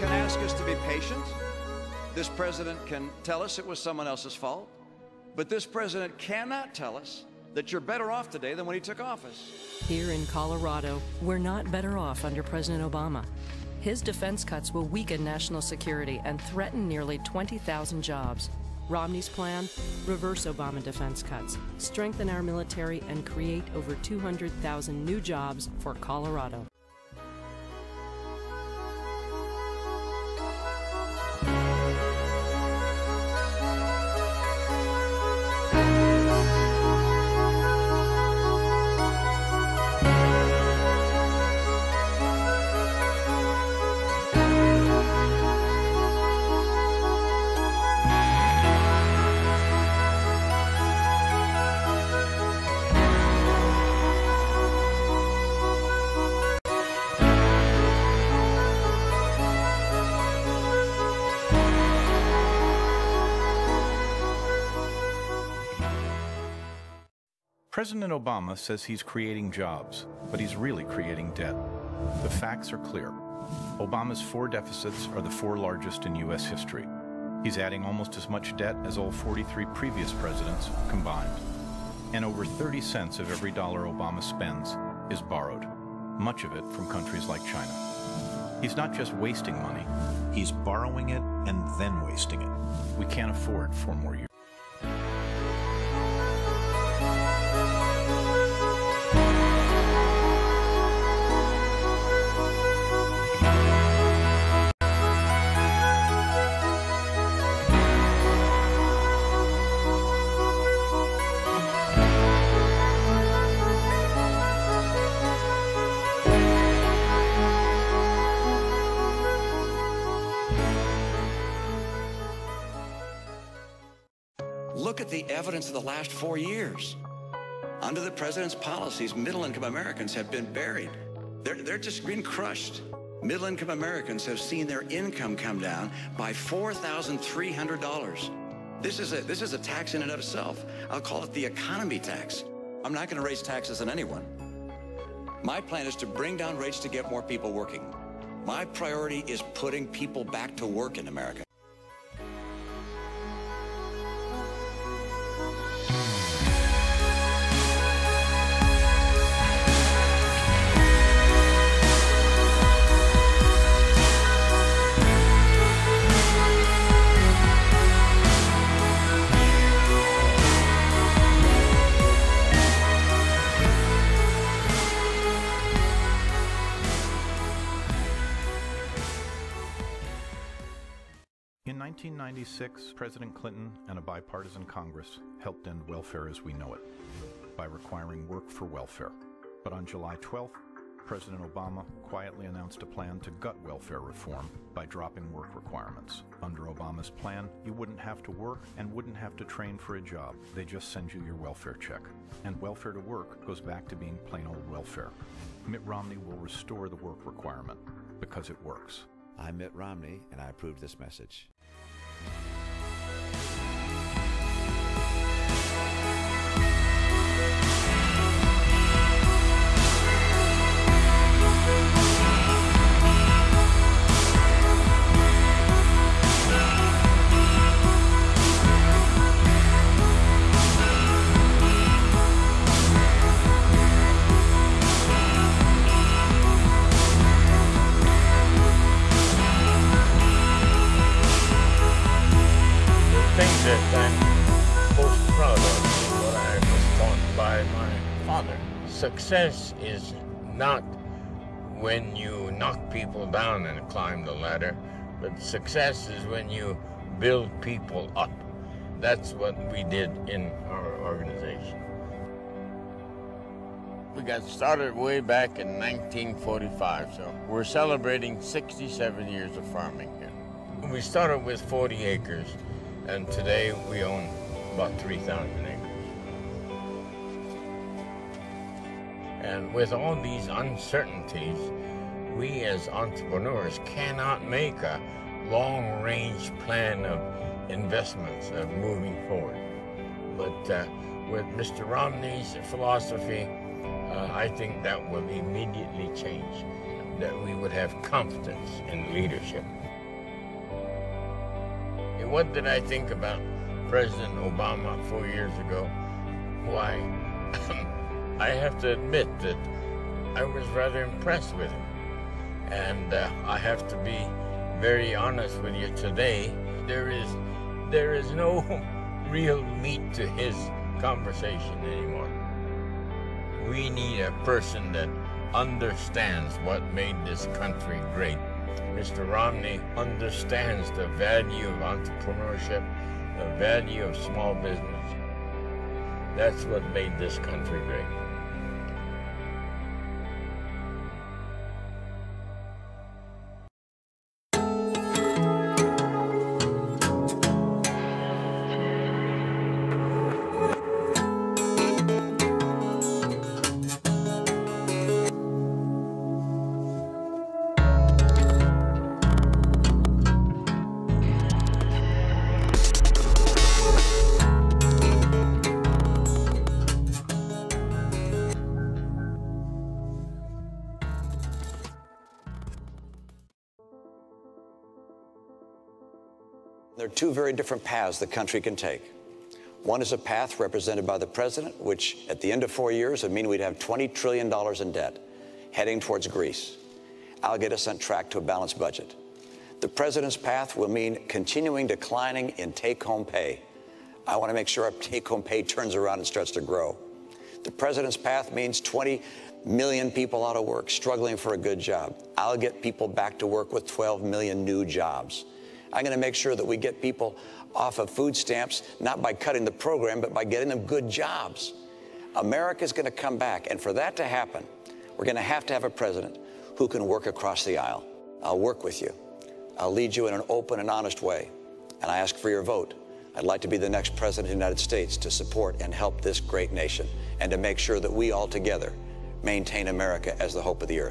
can ask us to be patient. This president can tell us it was someone else's fault. But this president cannot tell us that you're better off today than when he took office. Here in Colorado, we're not better off under President Obama. His defense cuts will weaken national security and threaten nearly 20,000 jobs. Romney's plan? Reverse Obama defense cuts, strengthen our military, and create over 200,000 new jobs for Colorado. President Obama says he's creating jobs, but he's really creating debt. The facts are clear. Obama's 4 deficits are the 4 largest in U.S. history. He's adding almost as much debt as all 43 previous presidents combined. And over 30 cents of every dollar Obama spends is borrowed, much of it from countries like China. He's not just wasting money, he's borrowing it and then wasting it. We can't afford 4 more years. Look at the evidence of the last 4 years. Under the president's policies, middle-income Americans have been buried. They're just being crushed. Middle-income Americans have seen their income come down by $4,300. This is a tax in and of itself. I'll call it the economy tax. I'm not going to raise taxes on anyone. My plan is to bring down rates to get more people working. My priority is putting people back to work in America. In 1996, President Clinton and a bipartisan Congress helped end welfare as we know it by requiring work for welfare. But on July 12th, President Obama quietly announced a plan to gut welfare reform by dropping work requirements. Under Obama's plan, you wouldn't have to work and wouldn't have to train for a job. They just send you your welfare check. And welfare to work goes back to being plain old welfare. Mitt Romney will restore the work requirement because it works. I'm Mitt Romney, and I approve this message. Things that I'm most proud of is what I was taught by my father. Success is not when you knock people down and climb the ladder, but success is when you build people up. That's what we did in our organization. We got started way back in 1945, so we're celebrating 67 years of farming here. We started with 40 acres. And today we own about 3,000 acres. And with all these uncertainties, we as entrepreneurs cannot make a long-range plan of investments of moving forward. But with Mr. Romney's philosophy, I think that will immediately change, that we would have confidence in leadership. what did I think about President Obama 4 years ago? Why, I have to admit that I was rather impressed with him. And I have to be very honest with you today. There is no real meat to his conversation anymore. We need a person that understands what made this country great. Mr. Romney understands the value of entrepreneurship, the value of small business. That's what made this country great. There are two very different paths the country can take. One is a path represented by the president, which at the end of 4 years would mean we'd have $20 trillion in debt, heading towards Greece. I'll get us on track to a balanced budget. The president's path will mean continuing declining in take-home pay. I want to make sure our take-home pay turns around and starts to grow. The president's path means 20 million people out of work, struggling for a good job. I'll get people back to work with 12 million new jobs. I'm going to make sure that we get people off of food stamps, not by cutting the program, but by getting them good jobs. America's going to come back, and for that to happen, we're going to have a president who can work across the aisle. I'll work with you. I'll lead you in an open and honest way, and I ask for your vote. I'd like to be the next president of the United States to support and help this great nation and to make sure that we all together maintain America as the hope of the earth.